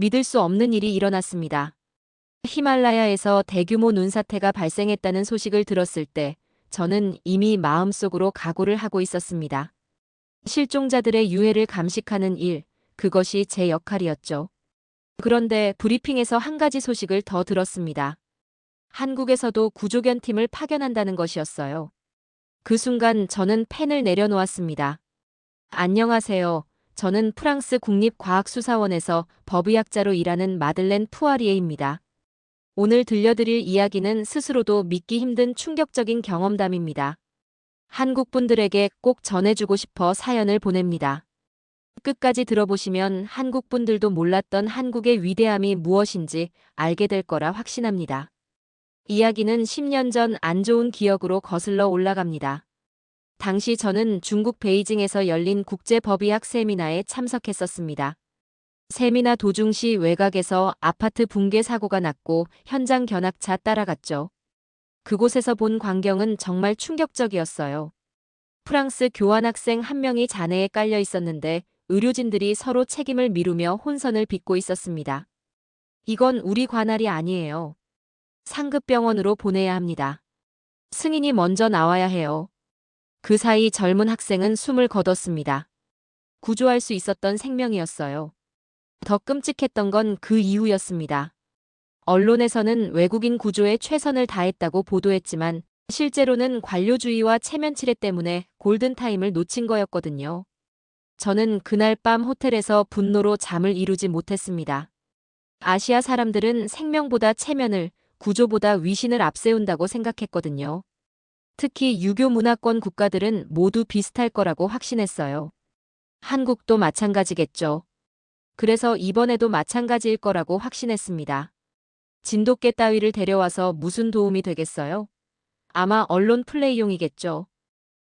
믿을 수 없는 일이 일어났습니다. 히말라야에서 대규모 눈사태가 발생했다는 소식을 들었을 때 저는 이미 마음속으로 각오를 하고 있었습니다. 실종자들의 유해를 감식하는 일, 그것이 제 역할이었죠. 그런데 브리핑에서 한 가지 소식을 더 들었습니다. 한국에서도 구조견팀을 파견한다는 것이었어요. 그 순간 저는 펜을 내려놓았습니다. 안녕하세요. 저는 프랑스 국립과학수사원에서 법의학자로 일하는 마들렌 푸아리에입니다. 오늘 들려드릴 이야기는 스스로도 믿기 힘든 충격적인 경험담입니다. 한국 분들에게 꼭 전해주고 싶어 사연을 보냅니다. 끝까지 들어보시면 한국 분들도 몰랐던 한국의 위대함이 무엇인지 알게 될 거라 확신합니다. 이야기는 10년 전 안 좋은 기억으로 거슬러 올라갑니다. 당시 저는 중국 베이징에서 열린 국제법의학 세미나에 참석했었습니다. 세미나 도중 시 외곽에서 아파트 붕괴 사고가 났고 현장 견학차 따라갔죠. 그곳에서 본 광경은 정말 충격적이었어요. 프랑스 교환학생 한 명이 잔해에 깔려 있었는데 의료진들이 서로 책임을 미루며 혼선을 빚고 있었습니다. 이건 우리 관할이 아니에요. 상급병원으로 보내야 합니다. 승인이 먼저 나와야 해요. 그 사이 젊은 학생은 숨을 거뒀습니다. 구조할 수 있었던 생명이었어요. 더 끔찍했던 건 그 이후였습니다. 언론에서는 외국인 구조에 최선을 다했다고 보도했지만 실제로는 관료주의와 체면치레 때문에 골든타임을 놓친 거였거든요. 저는 그날 밤 호텔에서 분노로 잠을 이루지 못했습니다. 아시아 사람들은 생명보다 체면을, 구조보다 위신을 앞세운다고 생각했거든요. 특히 유교 문화권 국가들은 모두 비슷할 거라고 확신했어요. 한국도 마찬가지겠죠. 그래서 이번에도 마찬가지일 거라고 확신했습니다. 진돗개 따위를 데려와서 무슨 도움이 되겠어요? 아마 언론 플레이용이겠죠.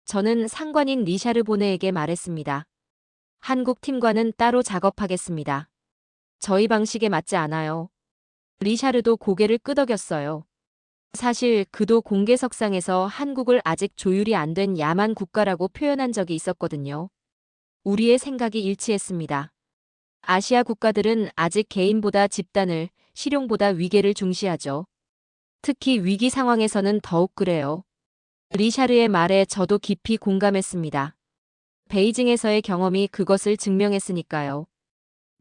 저는 상관인 리샤르 보네에게 말했습니다. 한국 팀과는 따로 작업하겠습니다. 저희 방식에 맞지 않아요. 리샤르도 고개를 끄덕였어요. 사실 그도 공개석상에서 한국을 아직 조율이 안 된 야만 국가라고 표현한 적이 있었거든요. 우리의 생각이 일치했습니다. 아시아 국가들은 아직 개인보다 집단을, 실용보다 위계를 중시하죠. 특히 위기 상황에서는 더욱 그래요. 리샤르의 말에 저도 깊이 공감했습니다. 베이징에서의 경험이 그것을 증명했으니까요.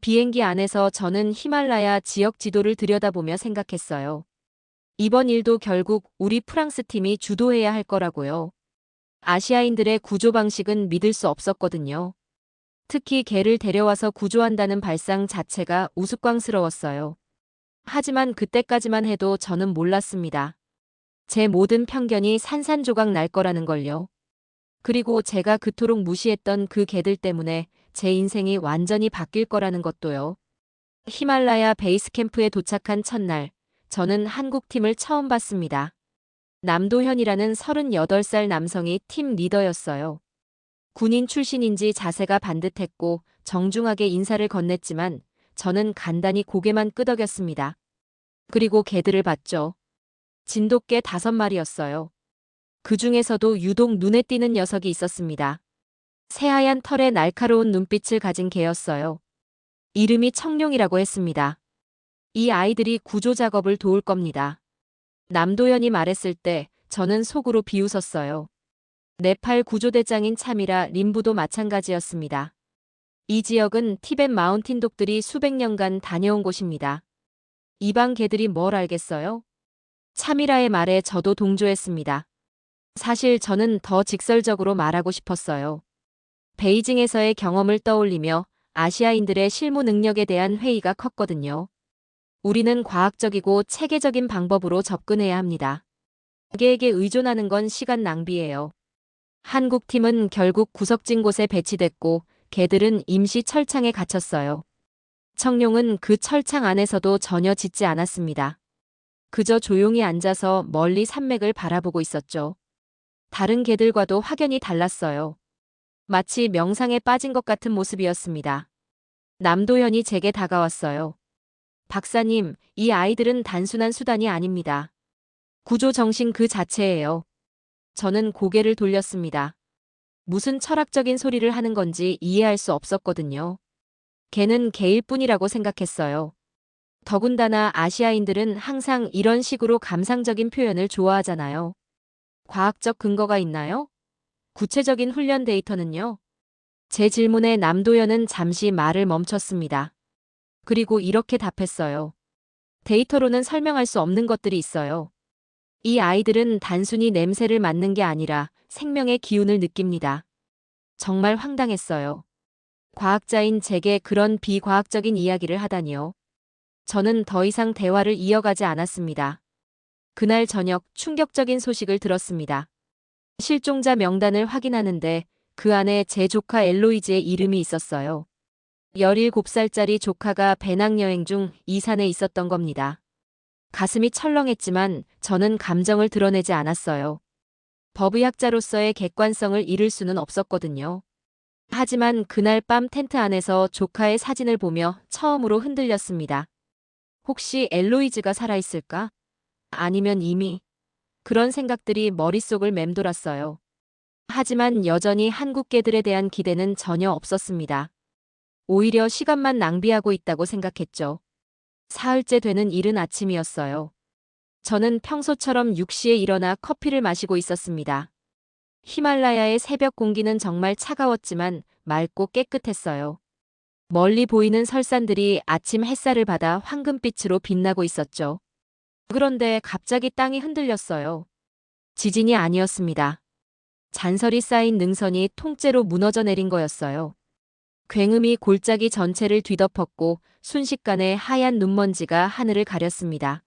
비행기 안에서 저는 히말라야 지역 지도를 들여다보며 생각했어요. 이번 일도 결국 우리 프랑스 팀이 주도해야 할 거라고요. 아시아인들의 구조 방식은 믿을 수 없었거든요. 특히 개를 데려와서 구조한다는 발상 자체가 우스꽝스러웠어요. 하지만 그때까지만 해도 저는 몰랐습니다. 제 모든 편견이 산산조각 날 거라는 걸요. 그리고 제가 그토록 무시했던 그 개들 때문에 제 인생이 완전히 바뀔 거라는 것도요. 히말라야 베이스 캠프에 도착한 첫날, 저는 한국팀을 처음 봤습니다. 남도현이라는 38살 남성이 팀 리더였어요. 군인 출신인지 자세가 반듯했고 정중하게 인사를 건넸지만 저는 간단히 고개만 끄덕였습니다. 그리고 개들을 봤죠. 진돗개 5마리였어요. 그 중에서도 유독 눈에 띄는 녀석이 있었습니다. 새하얀 털에 날카로운 눈빛을 가진 개였어요. 이름이 청룡이라고 했습니다. 이 아이들이 구조 작업을 도울 겁니다. 남도현이 말했을 때 저는 속으로 비웃었어요. 네팔 구조대장인 차미라 림부도 마찬가지였습니다. 이 지역은 티벳 마운틴 독들이 수백 년간 다녀온 곳입니다. 이방 개들이 뭘 알겠어요? 차미라의 말에 저도 동조했습니다. 사실 저는 더 직설적으로 말하고 싶었어요. 베이징에서의 경험을 떠올리며 아시아인들의 실무 능력에 대한 회의가 컸거든요. 우리는 과학적이고 체계적인 방법으로 접근해야 합니다. 개에게 의존하는 건 시간 낭비예요. 한국 팀은 결국 구석진 곳에 배치됐고 개들은 임시 철창에 갇혔어요. 청룡은 그 철창 안에서도 전혀 짖지 않았습니다. 그저 조용히 앉아서 멀리 산맥을 바라보고 있었죠. 다른 개들과도 확연히 달랐어요. 마치 명상에 빠진 것 같은 모습이었습니다. 남도현이 제게 다가왔어요. 박사님, 이 아이들은 단순한 수단이 아닙니다. 구조 정신 그 자체예요. 저는 고개를 돌렸습니다. 무슨 철학적인 소리를 하는 건지 이해할 수 없었거든요. 걔는 걔일 뿐이라고 생각했어요. 더군다나 아시아인들은 항상 이런 식으로 감상적인 표현을 좋아하잖아요. 과학적 근거가 있나요? 구체적인 훈련 데이터는요? 제 질문에 남도현은 잠시 말을 멈췄습니다. 그리고 이렇게 답했어요. 데이터로는 설명할 수 없는 것들이 있어요. 이 아이들은 단순히 냄새를 맡는 게 아니라 생명의 기운을 느낍니다. 정말 황당했어요. 과학자인 제게 그런 비과학적인 이야기를 하다니요. 저는 더 이상 대화를 이어가지 않았습니다. 그날 저녁 충격적인 소식을 들었습니다. 실종자 명단을 확인하는데 그 안에 제 조카 엘로이즈의 이름이 있었어요. 17살짜리 조카가 배낭여행 중 이 산에 있었던 겁니다. 가슴이 철렁했지만 저는 감정을 드러내지 않았어요. 법의학자로서의 객관성을 잃을 수는 없었거든요. 하지만 그날 밤 텐트 안에서 조카의 사진을 보며 처음으로 흔들렸습니다. 혹시 엘로이즈가 살아있을까? 아니면 이미 그런 생각들이 머릿속을 맴돌았어요. 하지만 여전히 한국계들에 대한 기대는 전혀 없었습니다. 오히려 시간만 낭비하고 있다고 생각했죠. 사흘째 되는 이른 아침이었어요. 저는 평소처럼 6시에 일어나 커피를 마시고 있었습니다. 히말라야의 새벽 공기는 정말 차가웠지만 맑고 깨끗했어요. 멀리 보이는 설산들이 아침 햇살을 받아 황금빛으로 빛나고 있었죠. 그런데 갑자기 땅이 흔들렸어요. 지진이 아니었습니다. 잔설이 쌓인 능선이 통째로 무너져 내린 거였어요. 굉음이 골짜기 전체를 뒤덮었고 순식간에 하얀 눈먼지가 하늘을 가렸습니다.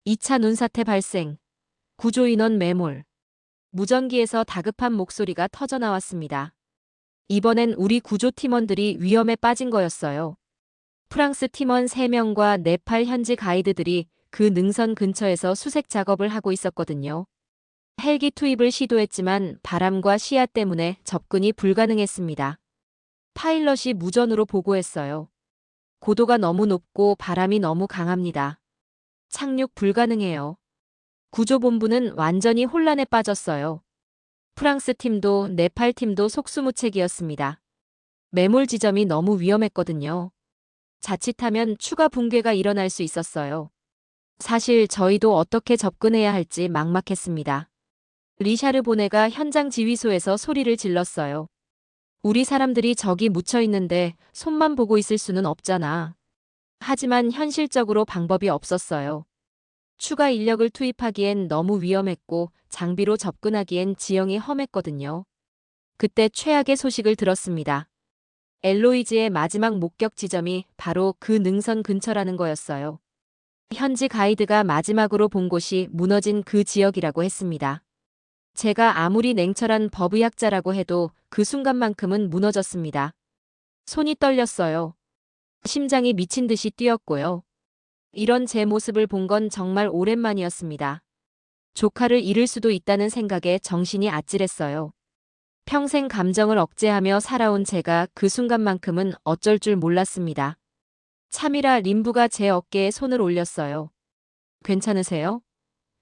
2차 눈사태 발생, 구조인원 매몰, 무전기에서 다급한 목소리가 터져나왔습니다. 이번엔 우리 구조팀원들이 위험에 빠진 거였어요. 프랑스 팀원 3명과 네팔 현지 가이드들이 그 능선 근처에서 수색 작업을 하고 있었거든요. 헬기 투입을 시도했지만 바람과 시야 때문에 접근이 불가능했습니다. 파일럿이 무전으로 보고했어요. 고도가 너무 높고 바람이 너무 강합니다. 착륙 불가능해요. 구조본부는 완전히 혼란에 빠졌어요. 프랑스 팀도 네팔 팀도 속수무책이었습니다. 매몰 지점이 너무 위험했거든요. 자칫하면 추가 붕괴가 일어날 수 있었어요. 사실 저희도 어떻게 접근해야 할지 막막했습니다. 리샤르 보네가 현장 지휘소에서 소리를 질렀어요. 우리 사람들이 저기 묻혀 있는데 손만 보고 있을 수는 없잖아. 하지만 현실적으로 방법이 없었어요. 추가 인력을 투입하기엔 너무 위험했고 장비로 접근하기엔 지형이 험했거든요. 그때 최악의 소식을 들었습니다. 엘로이즈의 마지막 목격 지점이 바로 그 능선 근처라는 거였어요. 현지 가이드가 마지막으로 본 곳이 무너진 그 지역이라고 했습니다. 제가 아무리 냉철한 법의학자라고 해도 그 순간만큼은 무너졌습니다. 손이 떨렸어요. 심장이 미친 듯이 뛰었고요. 이런 제 모습을 본 건 정말 오랜만이었습니다. 조카를 잃을 수도 있다는 생각에 정신이 아찔했어요. 평생 감정을 억제하며 살아온 제가 그 순간만큼은 어쩔 줄 몰랐습니다. 차미라 림부가 제 어깨에 손을 올렸어요. 괜찮으세요?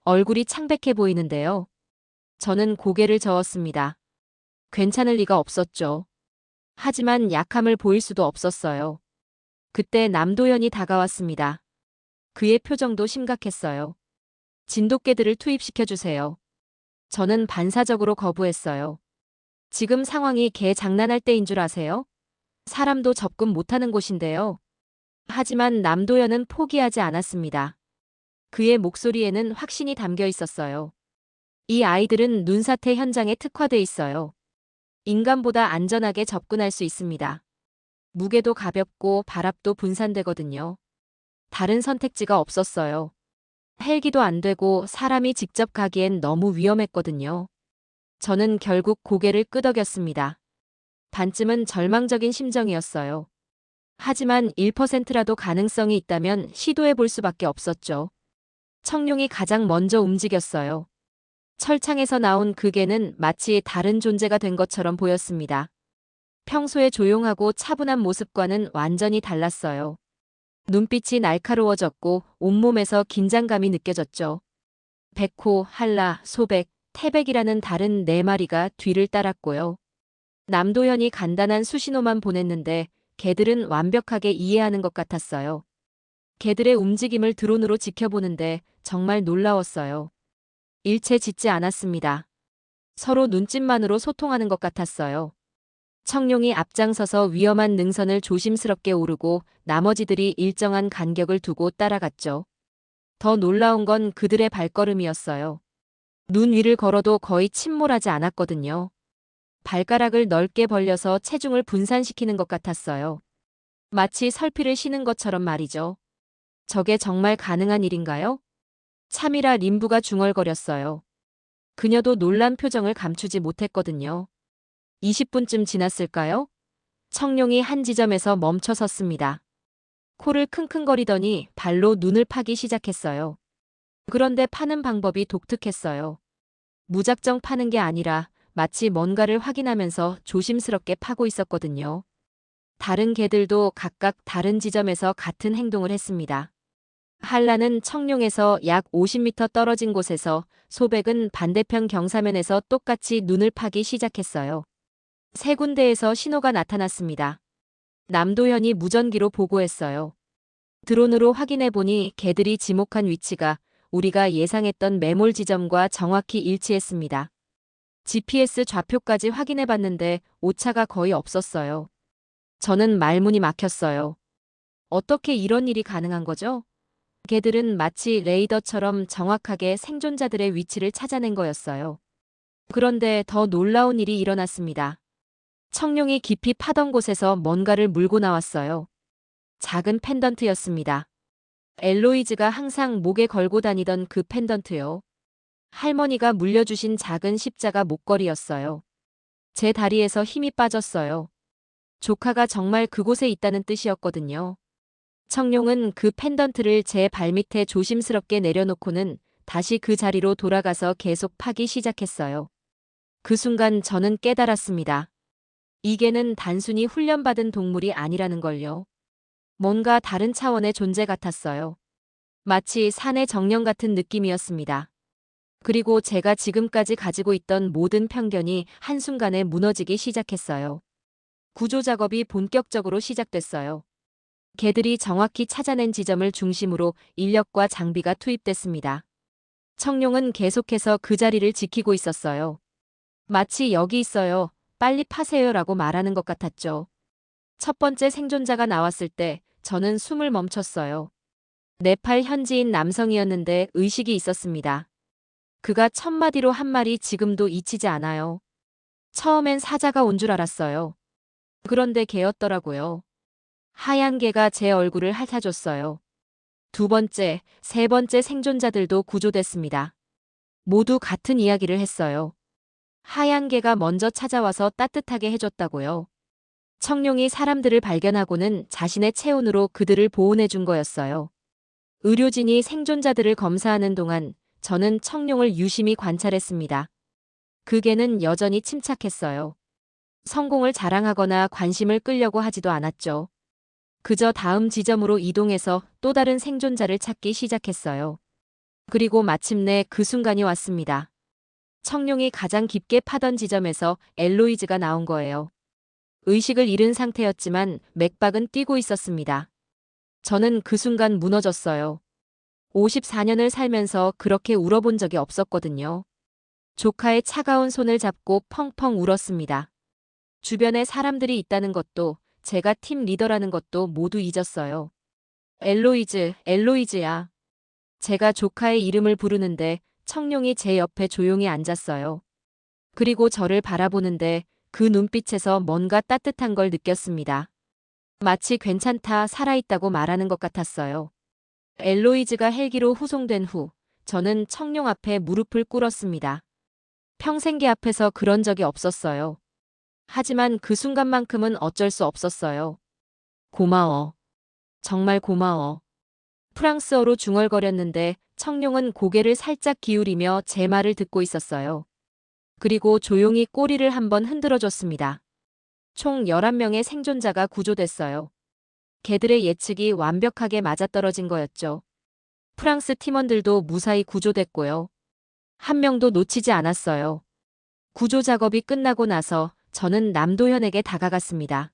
얼굴이 창백해 보이는데요. 저는 고개를 저었습니다. 괜찮을 리가 없었죠. 하지만 약함을 보일 수도 없었어요. 그때 남도현이 다가왔습니다. 그의 표정도 심각했어요. 진돗개들을 투입시켜주세요. 저는 반사적으로 거부했어요. 지금 상황이 개 장난할 때인 줄 아세요? 사람도 접근 못하는 곳인데요. 하지만 남도현은 포기하지 않았습니다. 그의 목소리에는 확신이 담겨 있었어요. 이 아이들은 눈사태 현장에 특화돼 있어요. 인간보다 안전하게 접근할 수 있습니다. 무게도 가볍고 발압도 분산되거든요. 다른 선택지가 없었어요. 헬기도 안 되고 사람이 직접 가기엔 너무 위험했거든요. 저는 결국 고개를 끄덕였습니다. 반쯤은 절망적인 심정이었어요. 하지만 1%라도 가능성이 있다면 시도해 볼 수밖에 없었죠. 청룡이 가장 먼저 움직였어요. 철창에서 나온 그 개는 마치 다른 존재가 된 것처럼 보였습니다. 평소에 조용하고 차분한 모습과는 완전히 달랐어요. 눈빛이 날카로워졌고 온몸에서 긴장감이 느껴졌죠. 백호, 한라, 소백, 태백이라는 다른 4마리가 뒤를 따랐고요. 남도현이 간단한 수신호만 보냈는데 개들은 완벽하게 이해하는 것 같았어요. 개들의 움직임을 드론으로 지켜보는데 정말 놀라웠어요. 일체 짖지 않았습니다. 서로 눈짓만으로 소통하는 것 같았어요. 청룡이 앞장서서 위험한 능선을 조심스럽게 오르고 나머지들이 일정한 간격을 두고 따라갔죠. 더 놀라운 건 그들의 발걸음이었어요. 눈 위를 걸어도 거의 침몰하지 않았거든요. 발가락을 넓게 벌려서 체중을 분산시키는 것 같았어요. 마치 설피를 쉬는 것처럼 말이죠. 저게 정말 가능한 일인가요? 참이라 림부가 중얼거렸어요. 그녀도 놀란 표정을 감추지 못했거든요. 20분쯤 지났을까요? 청룡이 한 지점에서 멈춰 섰습니다. 코를 킁킁거리더니 발로 눈을 파기 시작했어요. 그런데 파는 방법이 독특했어요. 무작정 파는 게 아니라 마치 뭔가를 확인하면서 조심스럽게 파고 있었거든요. 다른 개들도 각각 다른 지점에서 같은 행동을 했습니다. 한라는 청룡에서 약 50m 떨어진 곳에서, 소백은 반대편 경사면에서 똑같이 눈을 파기 시작했어요. 세 군데에서 신호가 나타났습니다. 남도현이 무전기로 보고했어요. 드론으로 확인해보니 개들이 지목한 위치가 우리가 예상했던 매몰 지점과 정확히 일치했습니다. GPS 좌표까지 확인해봤는데 오차가 거의 없었어요. 저는 말문이 막혔어요. 어떻게 이런 일이 가능한 거죠? 개들은 마치 레이더처럼 정확하게 생존자들의 위치를 찾아낸 거였어요. 그런데 더 놀라운 일이 일어났습니다. 청룡이 깊이 파던 곳에서 뭔가를 물고 나왔어요. 작은 펜던트였습니다. 엘로이즈가 항상 목에 걸고 다니던 그 펜던트요. 할머니가 물려주신 작은 십자가 목걸이였어요. 제 다리에서 힘이 빠졌어요. 조카가 정말 그곳에 있다는 뜻이었거든요. 청룡은 그 펜던트를 제 발밑에 조심스럽게 내려놓고는 다시 그 자리로 돌아가서 계속 파기 시작했어요. 그 순간 저는 깨달았습니다. 이 개는 단순히 훈련받은 동물이 아니라는 걸요. 뭔가 다른 차원의 존재 같았어요. 마치 산의 정령 같은 느낌이었습니다. 그리고 제가 지금까지 가지고 있던 모든 편견이 한순간에 무너지기 시작했어요. 구조 작업이 본격적으로 시작됐어요. 개들이 정확히 찾아낸 지점을 중심으로 인력과 장비가 투입됐습니다. 청룡은 계속해서 그 자리를 지키고 있었어요. 마치 여기 있어요. 빨리 파세요라고 말하는 것 같았죠. 첫 번째 생존자가 나왔을 때 저는 숨을 멈췄어요. 네팔 현지인 남성이었는데 의식이 있었습니다. 그가 첫마디로 한 말이 지금도 잊히지 않아요. 처음엔 사자가 온 줄 알았어요. 그런데 개였더라고요. 하얀 개가 제 얼굴을 핥아줬어요. 두 번째, 세 번째 생존자들도 구조됐습니다. 모두 같은 이야기를 했어요. 하얀 개가 먼저 찾아와서 따뜻하게 해줬다고요. 청룡이 사람들을 발견하고는 자신의 체온으로 그들을 보온해 준 거였어요. 의료진이 생존자들을 검사하는 동안 저는 청룡을 유심히 관찰했습니다. 그 개는 여전히 침착했어요. 성공을 자랑하거나 관심을 끌려고 하지도 않았죠. 그저 다음 지점으로 이동해서 또 다른 생존자를 찾기 시작했어요. 그리고 마침내 그 순간이 왔습니다. 청룡이 가장 깊게 파던 지점에서 엘로이즈가 나온 거예요. 의식을 잃은 상태였지만 맥박은 뛰고 있었습니다. 저는 그 순간 무너졌어요. 54년을 살면서 그렇게 울어본 적이 없었거든요. 조카의 차가운 손을 잡고 펑펑 울었습니다. 주변에 사람들이 있다는 것도, 제가 팀 리더라는 것도 모두 잊었어요. 엘로이즈, 엘로이즈야. 제가 조카의 이름을 부르는데 청룡이 제 옆에 조용히 앉았어요. 그리고 저를 바라보는데 그 눈빛에서 뭔가 따뜻한 걸 느꼈습니다. 마치 괜찮다, 살아있다고 말하는 것 같았어요. 엘로이즈가 헬기로 후송된 후 저는 청룡 앞에 무릎을 꿇었습니다. 평생 개 앞에서 그런 적이 없었어요. 하지만 그 순간만큼은 어쩔 수 없었어요. 고마워. 정말 고마워. 프랑스어로 중얼거렸는데 청룡은 고개를 살짝 기울이며 제 말을 듣고 있었어요. 그리고 조용히 꼬리를 한번 흔들어줬습니다. 총 11명의 생존자가 구조됐어요. 개들의 예측이 완벽하게 맞아떨어진 거였죠. 프랑스 팀원들도 무사히 구조됐고요. 한 명도 놓치지 않았어요. 구조 작업이 끝나고 나서 저는 남도현에게 다가갔습니다.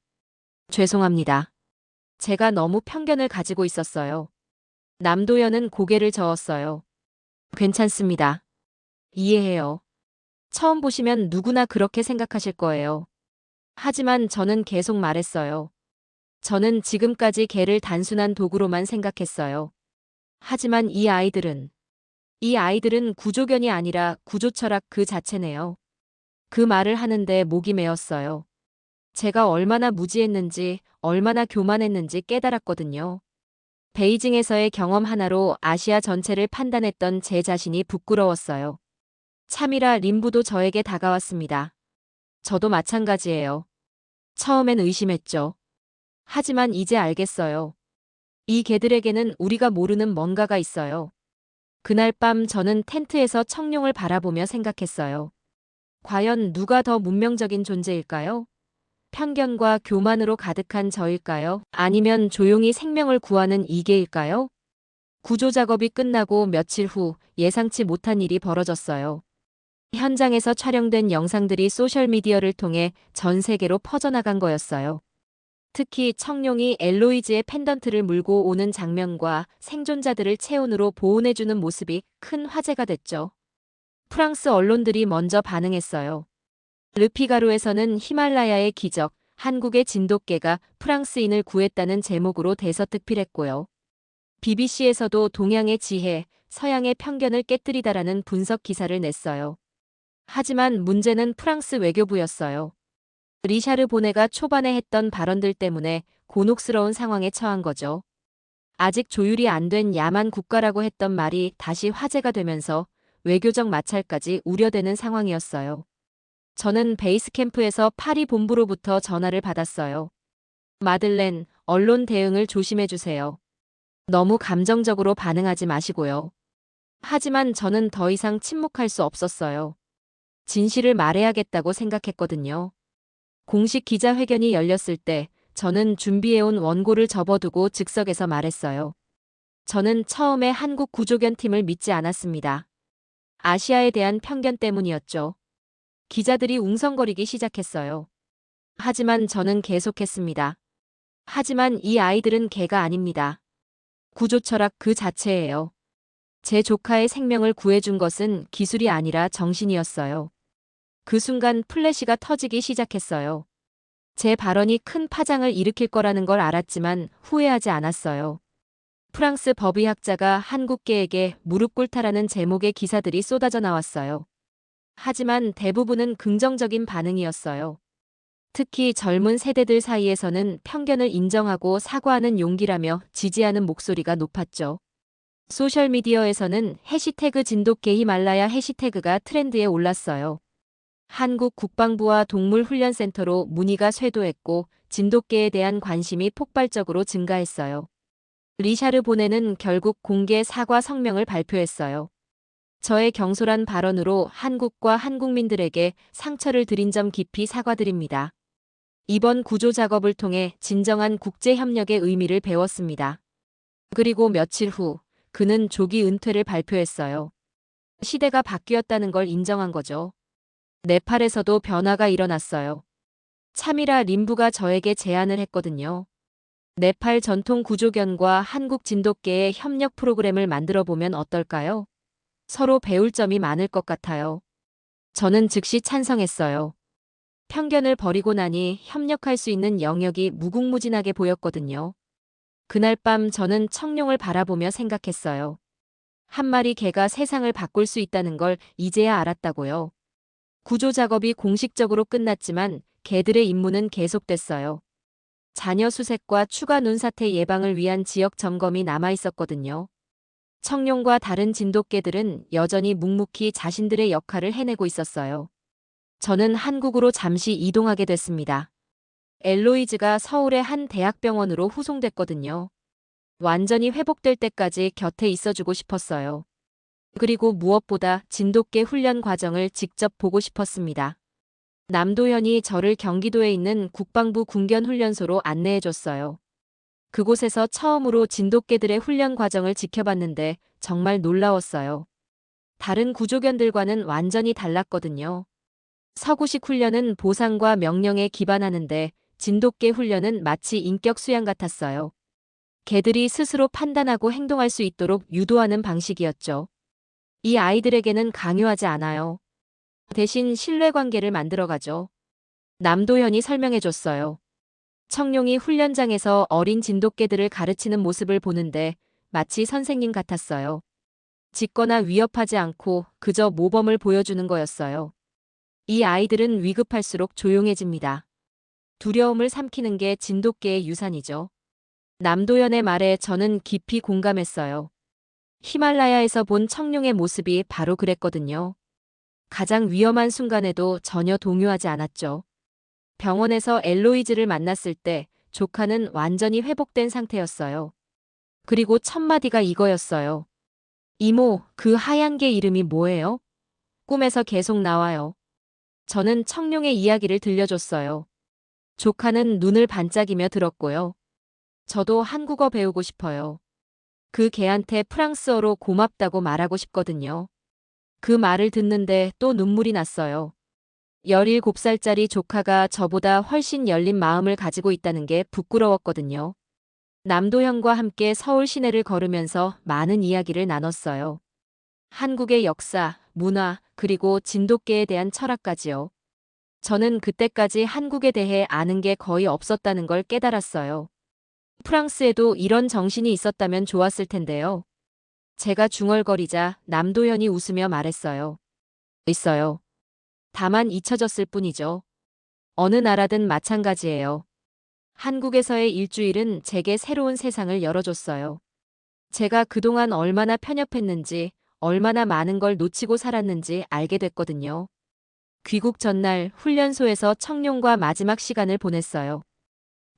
죄송합니다. 제가 너무 편견을 가지고 있었어요. 남도현은 고개를 저었어요. 괜찮습니다. 이해해요. 처음 보시면 누구나 그렇게 생각하실 거예요. 하지만 저는 계속 말했어요. 저는 지금까지 개를 단순한 도구로만 생각했어요. 하지만 이 아이들은 구조견이 아니라 구조철학 그 자체네요. 그 말을 하는데 목이 메었어요. 제가 얼마나 무지했는지, 얼마나 교만했는지 깨달았거든요. 베이징에서의 경험 하나로 아시아 전체를 판단했던 제 자신이 부끄러웠어요. 참이라 림부도 저에게 다가왔습니다. 저도 마찬가지예요. 처음엔 의심했죠. 하지만 이제 알겠어요. 이 개들에게는 우리가 모르는 뭔가가 있어요. 그날 밤 저는 텐트에서 청룡을 바라보며 생각했어요. 과연 누가 더 문명적인 존재일까요? 편견과 교만으로 가득한 저일까요? 아니면 조용히 생명을 구하는 이개일까요? 구조 작업이 끝나고 며칠 후 예상치 못한 일이 벌어졌어요. 현장에서 촬영된 영상들이 소셜미디어를 통해 전 세계로 퍼져나간 거였어요. 특히 청룡이 엘로이즈의 펜던트를 물고 오는 장면과 생존자들을 체온으로 보온해주는 모습이 큰 화제가 됐죠. 프랑스 언론들이 먼저 반응했어요. 르피가로에서는 히말라야의 기적, 한국의 진돗개가 프랑스인을 구했다는 제목으로 대서특필했고요. BBC에서도 동양의 지혜, 서양의 편견을 깨뜨리다라는 분석 기사를 냈어요. 하지만 문제는 프랑스 외교부였어요. 리샤르 보네가 초반에 했던 발언들 때문에 곤혹스러운 상황에 처한 거죠. 아직 조율이 안 된 야만 국가라고 했던 말이 다시 화제가 되면서 외교적 마찰까지 우려되는 상황이었어요. 저는 베이스 캠프에서 파리 본부로부터 전화를 받았어요. 마들렌, 언론 대응을 조심해 주세요. 너무 감정적으로 반응하지 마시고요. 하지만 저는 더 이상 침묵할 수 없었어요. 진실을 말해야겠다고 생각했거든요. 공식 기자회견이 열렸을 때 저는 준비해온 원고를 접어두고 즉석에서 말했어요. 저는 처음에 한국 구조견 팀을 믿지 않았습니다. 아시아에 대한 편견 때문이었죠. 기자들이 웅성거리기 시작했어요. 하지만 저는 계속했습니다. 하지만 이 아이들은 개가 아닙니다. 구조 철학 그 자체예요. 제 조카의 생명을 구해준 것은 기술이 아니라 정신이었어요. 그 순간 플래시가 터지기 시작했어요. 제 발언이 큰 파장을 일으킬 거라는 걸 알았지만 후회하지 않았어요. 프랑스 법의학자가 한국계에게 무릎 꿇다라는 제목의 기사들이 쏟아져 나왔어요. 하지만 대부분은 긍정적인 반응이었어요. 특히 젊은 세대들 사이에서는 편견을 인정하고 사과하는 용기라며 지지하는 목소리가 높았죠. 소셜미디어에서는 해시태그 진돗개 히말라야 해시태그가 트렌드에 올랐어요. 한국 국방부와 동물훈련센터로 문의가 쇄도했고 진돗개에 대한 관심이 폭발적으로 증가했어요. 리샤르 보네는 결국 공개 사과 성명을 발표했어요. 저의 경솔한 발언으로 한국과 한국민들에게 상처를 드린 점 깊이 사과드립니다. 이번 구조 작업을 통해 진정한 국제협력의 의미를 배웠습니다. 그리고 며칠 후 그는 조기 은퇴를 발표했어요. 시대가 바뀌었다는 걸 인정한 거죠. 네팔에서도 변화가 일어났어요. 참이라 림부가 저에게 제안을 했거든요. 네팔 전통 구조견과 한국 진돗개의 협력 프로그램을 만들어 보면 어떨까요? 서로 배울 점이 많을 것 같아요. 저는 즉시 찬성했어요. 편견을 버리고 나니 협력할 수 있는 영역이 무궁무진하게 보였거든요. 그날 밤 저는 청룡을 바라보며 생각했어요. 한 마리 개가 세상을 바꿀 수 있다는 걸 이제야 알았다고요. 구조 작업이 공식적으로 끝났지만 개들의 임무는 계속됐어요. 자녀 수색과 추가 눈사태 예방을 위한 지역 점검이 남아 있었거든요. 청룡과 다른 진돗개들은 여전히 묵묵히 자신들의 역할을 해내고 있었어요. 저는 한국으로 잠시 이동하게 됐습니다. 엘로이즈가 서울의 한 대학병원으로 후송됐거든요. 완전히 회복될 때까지 곁에 있어주고 싶었어요. 그리고 무엇보다 진돗개 훈련 과정을 직접 보고 싶었습니다. 남도현이 저를 경기도에 있는 국방부 군견훈련소로 안내해줬어요. 그곳에서 처음으로 진돗개들의 훈련 과정을 지켜봤는데 정말 놀라웠어요. 다른 구조견들과는 완전히 달랐거든요. 서구식 훈련은 보상과 명령에 기반하는데 진돗개 훈련은 마치 인격 수양 같았어요. 개들이 스스로 판단하고 행동할 수 있도록 유도하는 방식이었죠. 이 아이들에게는 강요하지 않아요. 대신 신뢰관계를 만들어가죠. 남도현이 설명해줬어요. 청룡이 훈련장에서 어린 진돗개들을 가르치는 모습을 보는데 마치 선생님 같았어요. 짖거나 위협하지 않고 그저 모범을 보여주는 거였어요. 이 아이들은 위급할수록 조용해집니다. 두려움을 삼키는 게 진돗개의 유산이죠. 남도현의 말에 저는 깊이 공감했어요. 히말라야에서 본 청룡의 모습이 바로 그랬거든요. 가장 위험한 순간에도 전혀 동요하지 않았죠. 병원에서 엘로이즈를 만났을 때 조카는 완전히 회복된 상태였어요. 그리고 첫 마디가 이거였어요. 이모, 그 하얀 개 이름이 뭐예요? 꿈에서 계속 나와요. 저는 청룡의 이야기를 들려줬어요. 조카는 눈을 반짝이며 들었고요. 저도 한국어 배우고 싶어요. 그 개한테 프랑스어로 고맙다고 말하고 싶거든요. 그 말을 듣는데 또 눈물이 났어요. 17살짜리 조카가 저보다 훨씬 열린 마음을 가지고 있다는 게 부끄러웠거든요. 남도현과 함께 서울 시내를 걸으면서 많은 이야기를 나눴어요. 한국의 역사, 문화, 그리고 진돗개에 대한 철학까지요. 저는 그때까지 한국에 대해 아는 게 거의 없었다는 걸 깨달았어요. 프랑스에도 이런 정신이 있었다면 좋았을 텐데요. 제가 중얼거리자 남도현이 웃으며 말했어요. 있어요. 다만 잊혀졌을 뿐이죠. 어느 나라든 마찬가지예요. 한국에서의 일주일은 제게 새로운 세상을 열어줬어요. 제가 그동안 얼마나 편협했는지, 얼마나 많은 걸 놓치고 살았는지 알게 됐거든요. 귀국 전날 훈련소에서 청룡과 마지막 시간을 보냈어요.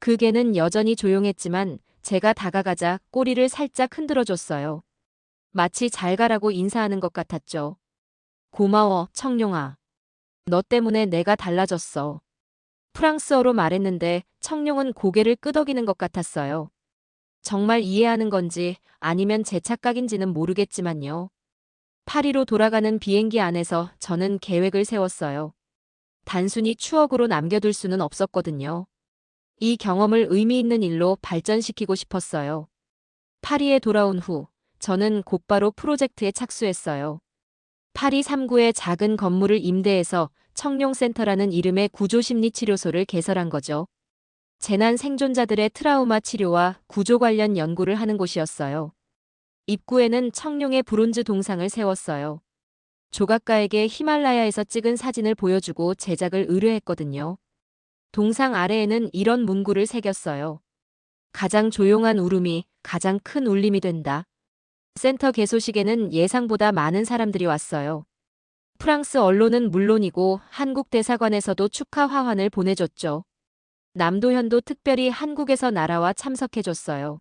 그 개는 여전히 조용했지만 제가 다가가자 꼬리를 살짝 흔들어줬어요. 마치 잘 가라고 인사하는 것 같았죠. 고마워, 청룡아. 너 때문에 내가 달라졌어. 프랑스어로 말했는데 청룡은 고개를 끄덕이는 것 같았어요. 정말 이해하는 건지 아니면 제 착각인지는 모르겠지만요. 파리로 돌아가는 비행기 안에서 저는 계획을 세웠어요. 단순히 추억으로 남겨둘 수는 없었거든요. 이 경험을 의미 있는 일로 발전시키고 싶었어요. 파리에 돌아온 후 저는 곧바로 프로젝트에 착수했어요. 파리 3구의 작은 건물을 임대해서 청룡센터라는 이름의 구조심리치료소를 개설한 거죠. 재난 생존자들의 트라우마 치료와 구조 관련 연구를 하는 곳이었어요. 입구에는 청룡의 브론즈 동상을 세웠어요. 조각가에게 히말라야에서 찍은 사진을 보여주고 제작을 의뢰했거든요. 동상 아래에는 이런 문구를 새겼어요. 가장 조용한 울음이 가장 큰 울림이 된다. 센터 개소식에는 예상보다 많은 사람들이 왔어요. 프랑스 언론은 물론이고 한국 대사관에서도 축하 화환을 보내줬죠. 남도현도 특별히 한국에서 날아와 참석해줬어요.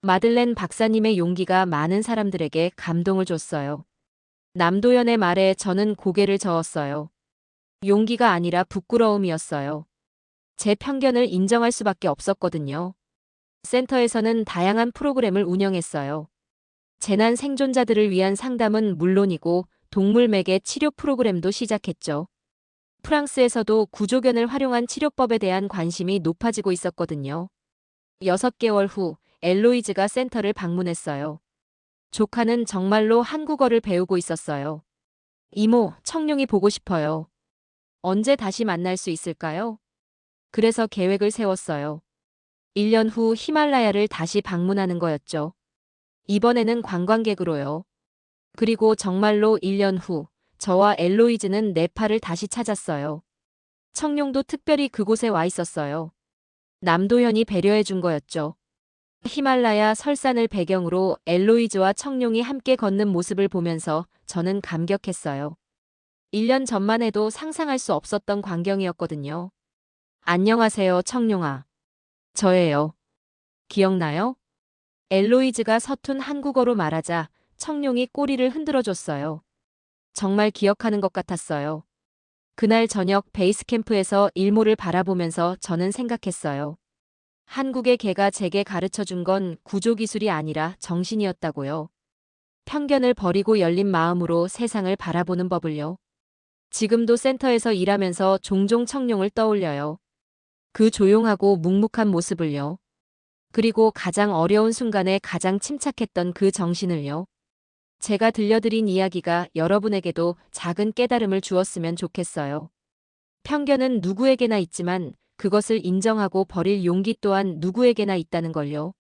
마들렌 박사님의 용기가 많은 사람들에게 감동을 줬어요. 남도현의 말에 저는 고개를 저었어요. 용기가 아니라 부끄러움이었어요. 제 편견을 인정할 수밖에 없었거든요. 센터에서는 다양한 프로그램을 운영했어요. 재난 생존자들을 위한 상담은 물론이고 동물 매개 치료 프로그램도 시작했죠. 프랑스에서도 구조견을 활용한 치료법에 대한 관심이 높아지고 있었거든요. 6개월 후 엘로이즈가 센터를 방문했어요. 조카는 정말로 한국어를 배우고 있었어요. 이모, 청룡이 보고 싶어요. 언제 다시 만날 수 있을까요? 그래서 계획을 세웠어요. 1년 후 히말라야를 다시 방문하는 거였죠. 이번에는 관광객으로요. 그리고 정말로 1년 후 저와 엘로이즈는 네팔을 다시 찾았어요. 청룡도 특별히 그곳에 와 있었어요. 남도현이 배려해 준 거였죠. 히말라야 설산을 배경으로 엘로이즈와 청룡이 함께 걷는 모습을 보면서 저는 감격했어요. 1년 전만 해도 상상할 수 없었던 광경이었거든요. 안녕하세요, 청룡아. 저예요. 기억나요? 엘로이즈가 서툰 한국어로 말하자 청룡이 꼬리를 흔들어줬어요. 정말 기억하는 것 같았어요. 그날 저녁 베이스 캠프에서 일몰을 바라보면서 저는 생각했어요. 한국의 개가 제게 가르쳐준 건 구조기술이 아니라 정신이었다고요. 편견을 버리고 열린 마음으로 세상을 바라보는 법을요. 지금도 센터에서 일하면서 종종 청룡을 떠올려요. 그 조용하고 묵묵한 모습을요. 그리고 가장 어려운 순간에 가장 침착했던 그 정신을요. 제가 들려드린 이야기가 여러분에게도 작은 깨달음을 주었으면 좋겠어요. 편견은 누구에게나 있지만 그것을 인정하고 버릴 용기 또한 누구에게나 있다는 걸요.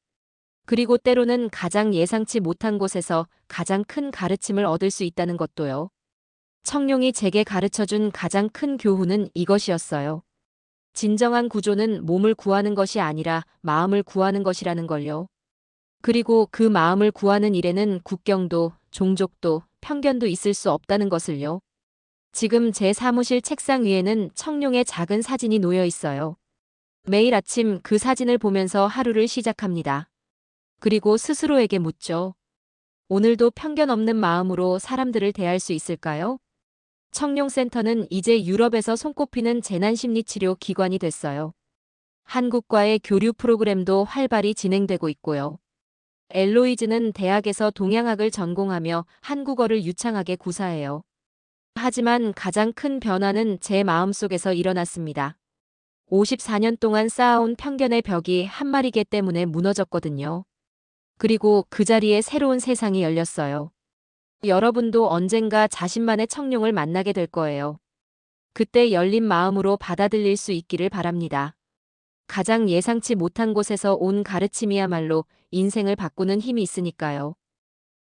그리고 때로는 가장 예상치 못한 곳에서 가장 큰 가르침을 얻을 수 있다는 것도요. 청룡이 제게 가르쳐준 가장 큰 교훈은 이것이었어요. 진정한 구조는 몸을 구하는 것이 아니라 마음을 구하는 것이라는 걸요. 그리고 그 마음을 구하는 일에는 국경도, 종족도, 편견도 있을 수 없다는 것을요. 지금 제 사무실 책상 위에는 청룡의 작은 사진이 놓여 있어요. 매일 아침 그 사진을 보면서 하루를 시작합니다. 그리고 스스로에게 묻죠. 오늘도 편견 없는 마음으로 사람들을 대할 수 있을까요? 청룡센터는 이제 유럽에서 손꼽히는 재난심리치료 기관이 됐어요. 한국과의 교류 프로그램도 활발히 진행되고 있고요. 엘로이즈는 대학에서 동양학을 전공하며 한국어를 유창하게 구사해요. 하지만 가장 큰 변화는 제 마음속에서 일어났습니다. 54년 동안 쌓아온 편견의 벽이 한 마리 개 때문에 무너졌거든요. 그리고 그 자리에 새로운 세상이 열렸어요. 여러분도 언젠가 자신만의 청룡을 만나게 될 거예요. 그때 열린 마음으로 받아들일 수 있기를 바랍니다. 가장 예상치 못한 곳에서 온 가르침이야말로 인생을 바꾸는 힘이 있으니까요.